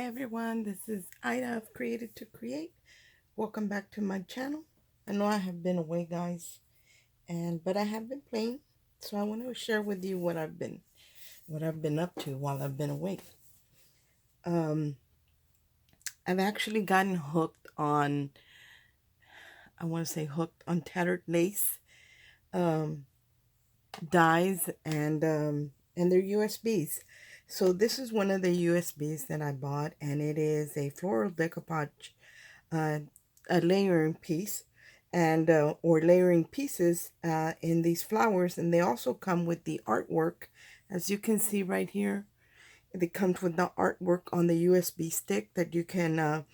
Hi everyone, this is Ida of Created to Create. Welcome back to my channel. I know I have been away, guys, but I have been playing, so I want to share with you what I've been up to while I've been away. Um, I've actually gotten hooked on, I want to say hooked on tattered lace um, dyes and their USBs. So this is one of the USBs that I bought, and it is a floral decoupage, uh, a layering piece, and or layering pieces in these flowers, and they also come with the artwork, as you can see right here. It comes with the artwork on the USB stick that you can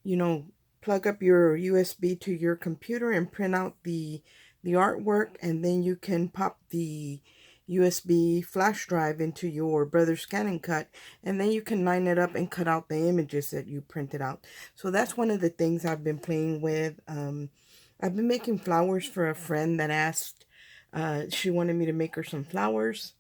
you know, plug up your USB to your computer and print out the artwork, and then you can pop the USB flash drive into your brother scan and cut, and then you can line it up and cut out the images that you printed out. So that's one of the things I've been playing with. I've been making flowers for a friend that asked. She wanted me to make her some flowers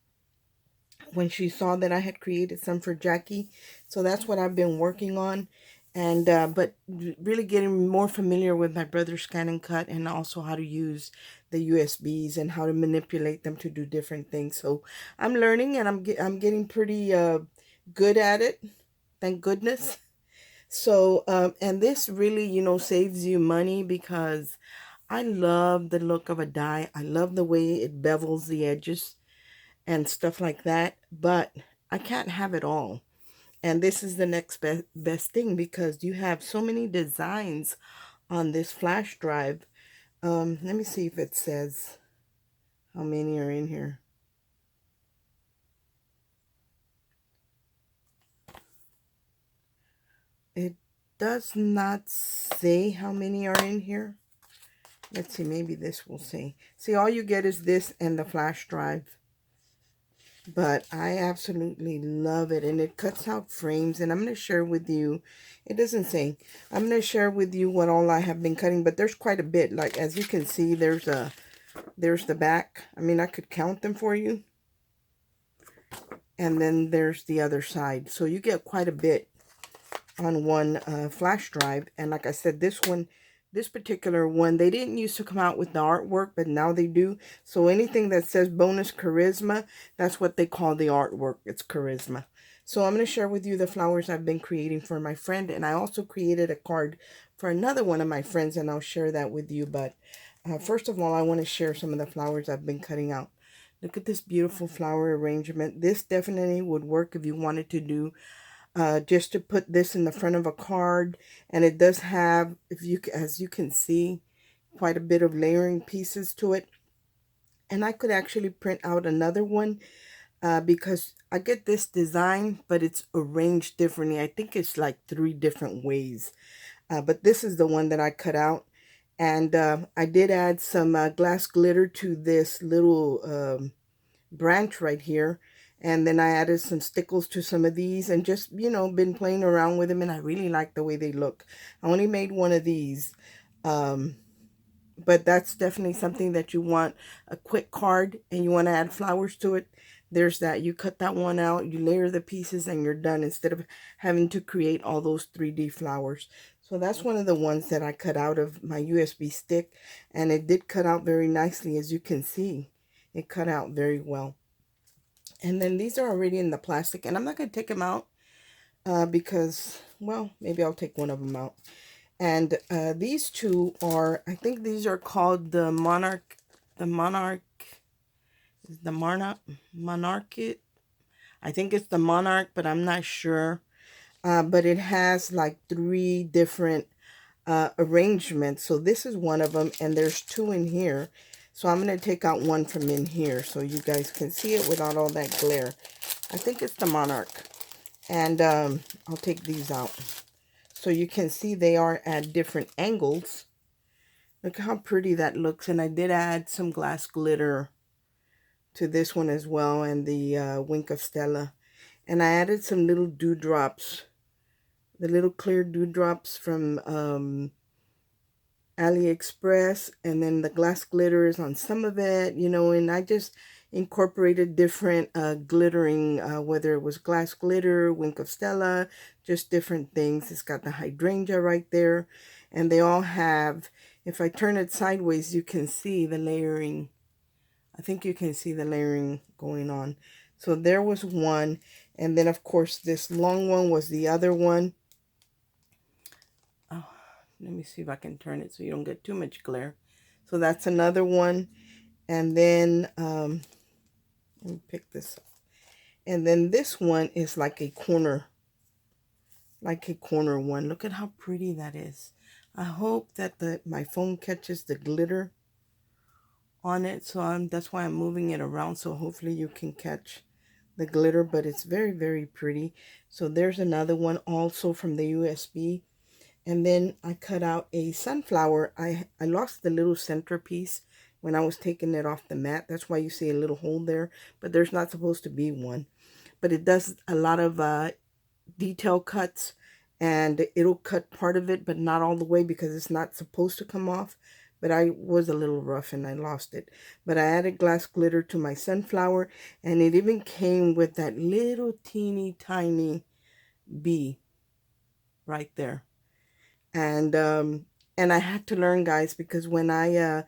when she saw that I had created some for Jackie. So that's what I've been working on. And but really getting more familiar with my brother's scan and cut, and also how to use the USBs and how to manipulate them to do different things. So I'm learning, and I'm getting pretty good at it. Thank goodness. So and this really, saves you money, because I love the look of a die. I love the way it bevels the edges and stuff like that, but I can't have it all. And this is the next best thing, because you have so many designs on this flash drive. Let me see if it says how many are in here. It does not say how many are in here. Let's see, maybe this will say. See, all you get is this and the flash drive. But I absolutely love it, and it cuts out frames, and I'm going to share with you, it doesn't say, I'm going to share with you what all I have been cutting, but there's quite a bit. Like, as you can see, there's the back. I mean, I could count them for you, and then there's the other side. So you get quite a bit on one flash drive. And like I said, this particular one, they didn't used to come out with the artwork, but now they do. So anything that says bonus charisma, that's what they call the artwork. It's charisma. So I'm going to share with you the flowers I've been creating for my friend, and I also created a card for another one of my friends, and I'll share that with you. But first of all, I want to share some of the flowers I've been cutting out. Look at this beautiful flower arrangement. This definitely would work if you wanted to do just to put this in the front of a card. And it does have, as you can see, quite a bit of layering pieces to it. And I could actually print out another one because I get this design, but it's arranged differently. I think it's like 3 different ways. But this is the one that I cut out. And I did add some glass glitter to this little branch right here. And then I added some stickles to some of these, and just, been playing around with them, and I really like the way they look. I only made one of these, but that's definitely something that you want, a quick card, and you want to add flowers to it. There's that. You cut that one out, you layer the pieces, and you're done, instead of having to create all those 3D flowers. So that's one of the ones that I cut out of my USB stick, and it did cut out very nicely, as you can see. It cut out very well. And then these are already in the plastic, and I'm not going to take them out because, well, maybe I'll take one of them out. And these two are, I think these are called the Monarch, Monarch. I think it's the Monarch, but I'm not sure. But it has like 3 different arrangements. So this is one of them, and there's 2 in here. So I'm going to take out one from in here so you guys can see it without all that glare. I think it's the Monarch. And I'll take these out. So you can see they are at different angles. Look how pretty that looks. And I did add some glass glitter to this one as well, and the Wink of Stella. And I added some little dewdrops. The little clear dewdrops from AliExpress, and then the glass glitter is on some of it, and I just, incorporated different glittering, whether it was glass glitter, Wink of Stella, just different things. It's got the hydrangea right there. And they all have, if I turn it sideways, you can see the layering. I think you can see the layering going on. So there was one. And then, of course, this long one was the other one. Oh, let me see if I can turn it so you don't get too much glare. So that's another one. And then, let me pick this up. And then this one is like a corner one. Look at how pretty that is. I hope that my phone catches the glitter on it. So that's why I'm moving it around. So hopefully you can catch the glitter, but it's very, very pretty. So there's another one also from the USB. And then I cut out a sunflower. I lost the little centerpiece when I was taking it off the mat. That's why you see a little hole there, but there's not supposed to be one. But it does a lot of detail cuts, and it'll cut part of it, but not all the way because it's not supposed to come off. But I was a little rough and I lost it. But I added glass glitter to my sunflower, and it even came with that little teeny tiny bee right there. And I had to learn, guys, because when I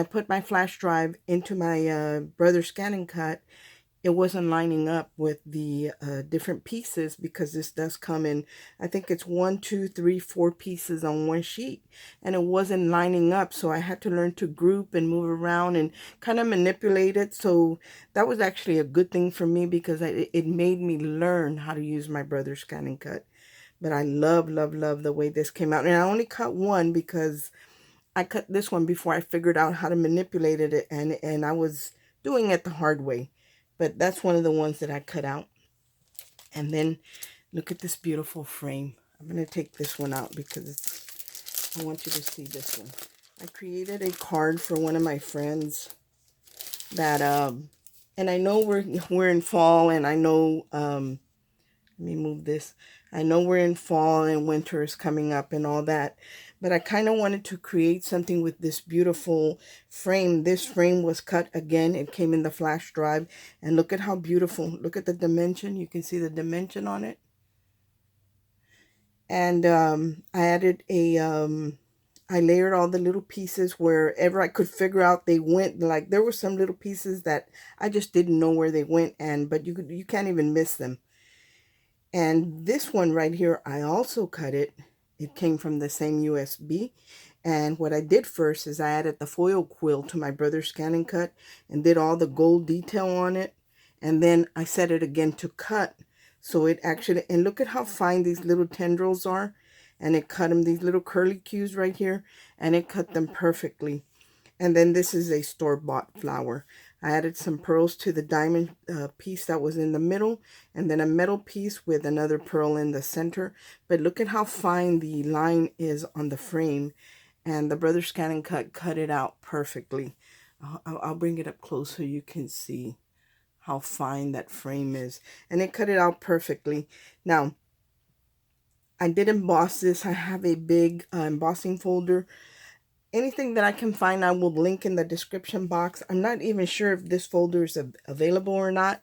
put my flash drive into my brother scanning cut, it wasn't lining up with the different pieces, because this does come in, I think it's 1, 2, 3, 4 pieces on one sheet, and it wasn't lining up. So I had to learn to group and move around and kind of manipulate it. So that was actually a good thing for me, because it made me learn how to use my brother scanning cut. But I love, love, love the way this came out. And I only cut one because I cut this one before I figured out how to manipulate it, and I was doing it the hard way. But that's one of the ones that I cut out. And then look at this beautiful frame. I'm going to take this one out because I want you to see this one. I created a card for one of my friends that, and I know we're in fall, and I know, let me move this. I know we're in fall and winter is coming up and all that, but I kind of wanted to create something with this beautiful frame. This frame was cut again. It came in the flash drive, and look at how beautiful. Look at the dimension. You can see the dimension on it. And I added I layered all the little pieces wherever I could figure out they went. Like there were some little pieces that I just didn't know where they went, but you can't even miss them. And this one right here, I also cut it. It came from the same USB. And what I did first is I added the foil quill to my brother's scanning cut and did all the gold detail on it. And then I set it again to cut. So it actually, and look at how fine these little tendrils are. And it cut them, these little curly cues right here. And it cut them perfectly. And then this is a store-bought flower. I added some pearls to the diamond piece that was in the middle, and then a metal piece with another pearl in the center. But look at how fine the line is on the frame. And the Brother Scanning cut it out perfectly. I'll bring it up close so you can see how fine that frame is. And it cut it out perfectly. Now, I did emboss this. I have a big embossing folder. Anything that I can find, I will link in the description box. I'm not even sure if this folder is available or not,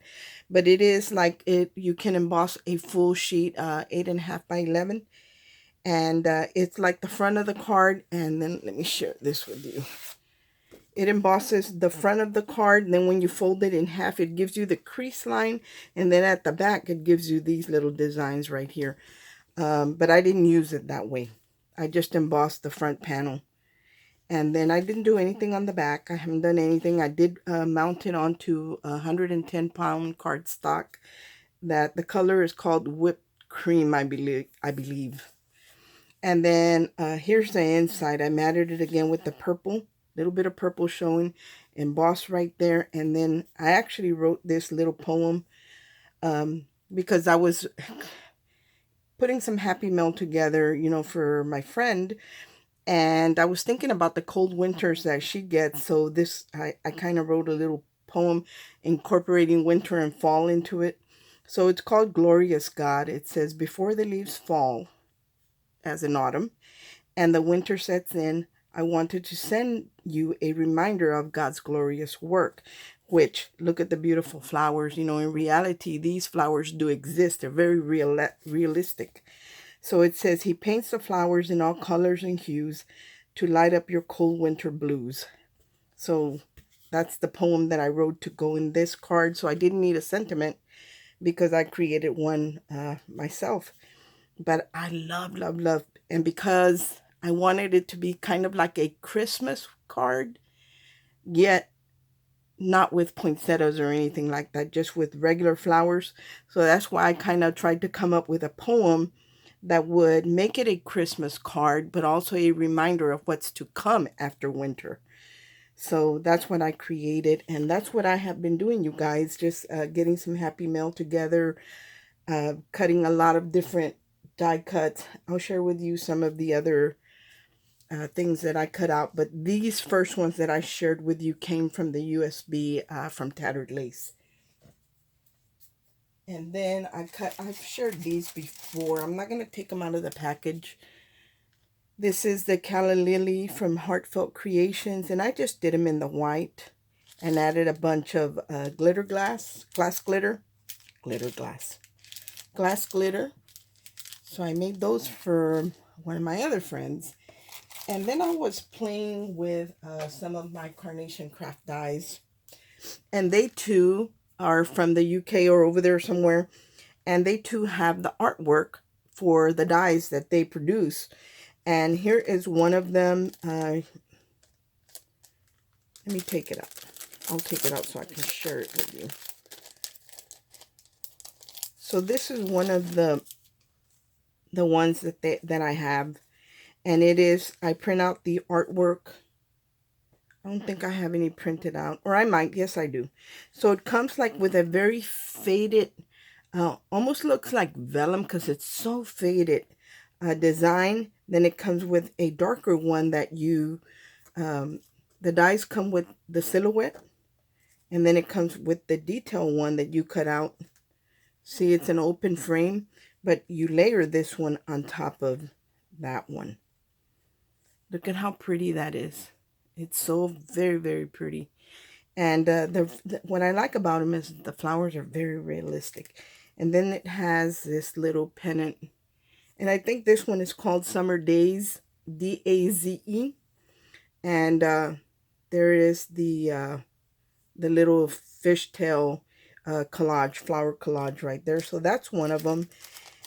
but it is like it. You can emboss a full sheet, 8.5 by 11, and it's like the front of the card. And then let me share this with you. It embosses the front of the card, and then when you fold it in half, it gives you the crease line, and then at the back, it gives you these little designs right here. But I didn't use it that way. I just embossed the front panel. And then I didn't do anything on the back. I haven't done anything. I did mount it onto a 110-pound cardstock that the color is called whipped cream, I believe. And then here's the inside. I matted it again with the purple, little bit of purple showing, embossed right there. And then I actually wrote this little poem because I was putting some happy mail together, for my friend. And I was thinking about the cold winters that she gets. So I kind of wrote a little poem incorporating winter and fall into it. So it's called Glorious God. It says, before the leaves fall, as in autumn, and the winter sets in, I wanted to send you a reminder of God's glorious work, which, look at the beautiful flowers. You know, in reality, these flowers do exist. They're very realistic. So it says, he paints the flowers in all colors and hues to light up your cold winter blues. So that's the poem that I wrote to go in this card. So I didn't need a sentiment because I created one myself. But I love, love, love. And because I wanted it to be kind of like a Christmas card, yet not with poinsettias or anything like that, just with regular flowers. So that's why I kind of tried to come up with a poem that would make it a Christmas card, but also a reminder of what's to come after winter. So that's what I created, and that's what I have been doing, you guys, just getting some happy mail together, cutting a lot of different die cuts. I'll share with you some of the other things that I cut out, but these first ones that I shared with you came from the USB from Tattered Lace. And then I've shared these before. I'm not going to take them out of the package. This is the Calla Lily from Heartfelt Creations, and I just did them in the white and added a bunch of glass glitter. So I made those for one of my other friends. And then I was playing with some of my Carnation craft dies. And they too are from the UK or over there somewhere. And they too have the artwork for the dies that they produce. And here is one of them. Let me take it out. I'll take it out so I can share it with you. So this is one of the ones that I have. And it is, I print out the artwork. I don't think I have any printed out. Or I might. Yes, I do. So it comes like with a very faded, almost looks like vellum because it's so faded design. Then it comes with a darker one that you, the dies come with the silhouette. And then it comes with the detail one that you cut out. See, it's an open frame, but you layer this one on top of that one. Look at how pretty that is. It's so very, very pretty. And what I like about them is the flowers are very realistic. And then it has this little pennant. And I think this one is called Summer Daze, D-A-Z-E. And there is the little fishtail collage, flower collage right there. So that's one of them.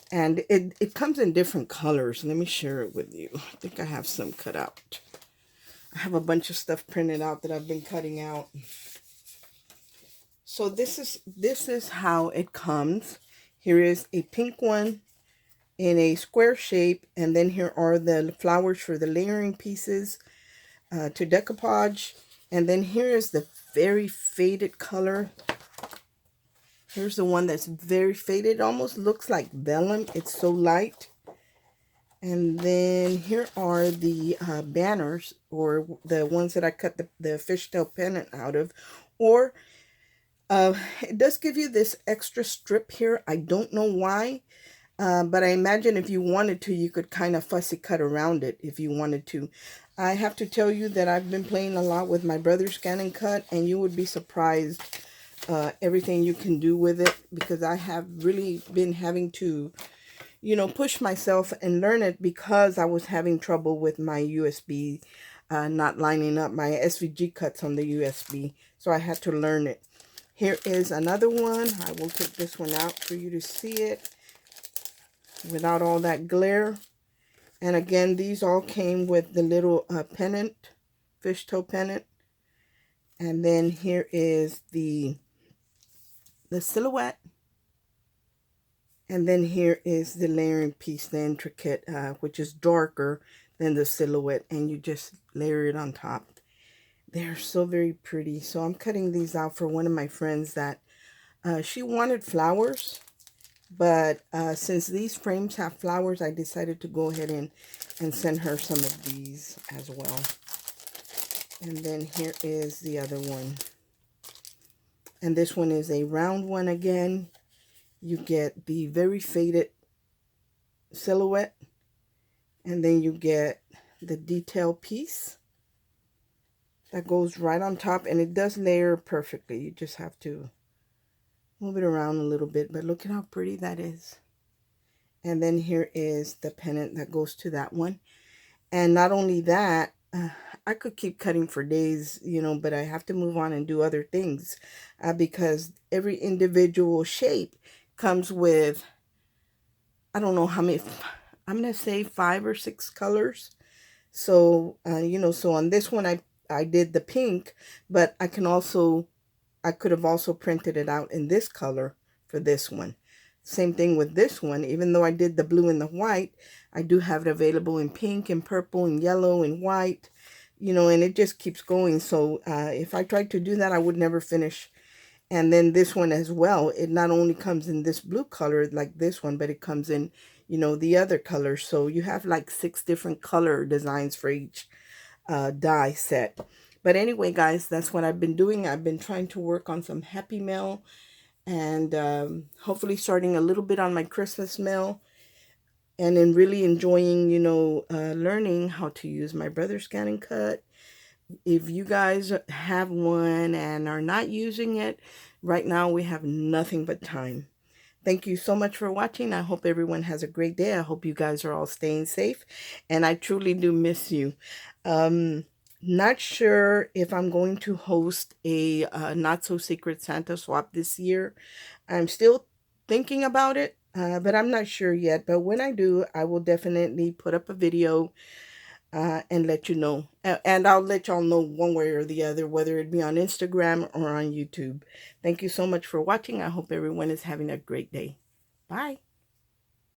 And it comes in different colors. Let me share it with you. I think I have some cut out. I have a bunch of stuff printed out that I've been cutting out. So this is how it comes. Here is a pink one in a square shape. And then here are the flowers for the layering pieces to decoupage. And then here is the very faded color. Here's the one that's very faded. It almost looks like vellum. It's so light. And then here are the banners, or the ones that I cut the fishtail pennant out of. Or it does give you this extra strip here. I don't know why. But I imagine if you wanted to, you could kind of fussy cut around it if you wanted to. I have to tell you that I've been playing a lot with my brother's Scan and Cut, and you would be surprised everything you can do with it, because I have really been having to, you know, push myself and learn it because I was having trouble with my USB not lining up, my SVG cuts on the USB. So I had to learn it. Here is another one. I will take this one out for you to see it without all that glare. And again, these all came with the little pennant, fishtail pennant. And then here is the silhouette. And then here is the layering piece, the intricate, which is darker than the silhouette. And you just layer it on top. They're so very pretty. So I'm cutting these out for one of my friends that she wanted flowers. But since these frames have flowers, I decided to go ahead and send her some of these as well. And then here is the other one. And this one is a round one again. You get the very faded silhouette. And then you get the detail piece that goes right on top, and it does layer perfectly. You just have to move it around a little bit, but look at how pretty that is. And then here is the pennant that goes to that one. And not only that, I could keep cutting for days, you know, but I have to move on and do other things because every individual shape comes with, I don't know how many, I'm going to say 5 or 6 colors. So, you know, so on this one, I did the pink, but I could have also printed it out in this color for this one. Same thing with this one. Even though I did the blue and the white, I do have it available in pink and purple and yellow and white, you know, and it just keeps going. So if I tried to do that, I would never finish. And then this one as well, it not only comes in this blue color like this one, but it comes in, you know, the other colors. So you have like 6 different color designs for each die set. But anyway, guys, that's what I've been doing. I've been trying to work on some Happy Mail and hopefully starting a little bit on my Christmas mail, and then really enjoying, you know, learning how to use my brother's Scan and Cut. If you guys have one and are not using it, right now we have nothing but time. Thank you so much for watching. I hope everyone has a great day. I hope you guys are all staying safe. And I truly do miss you. Not sure if I'm going to host a Not So Secret Santa swap this year. I'm still thinking about it, but I'm not sure yet. But when I do, I will definitely put up a video and let you know. And I'll let y'all know one way or the other, whether it be on Instagram or on YouTube. Thank you so much for watching. I hope everyone is having a great day. Bye.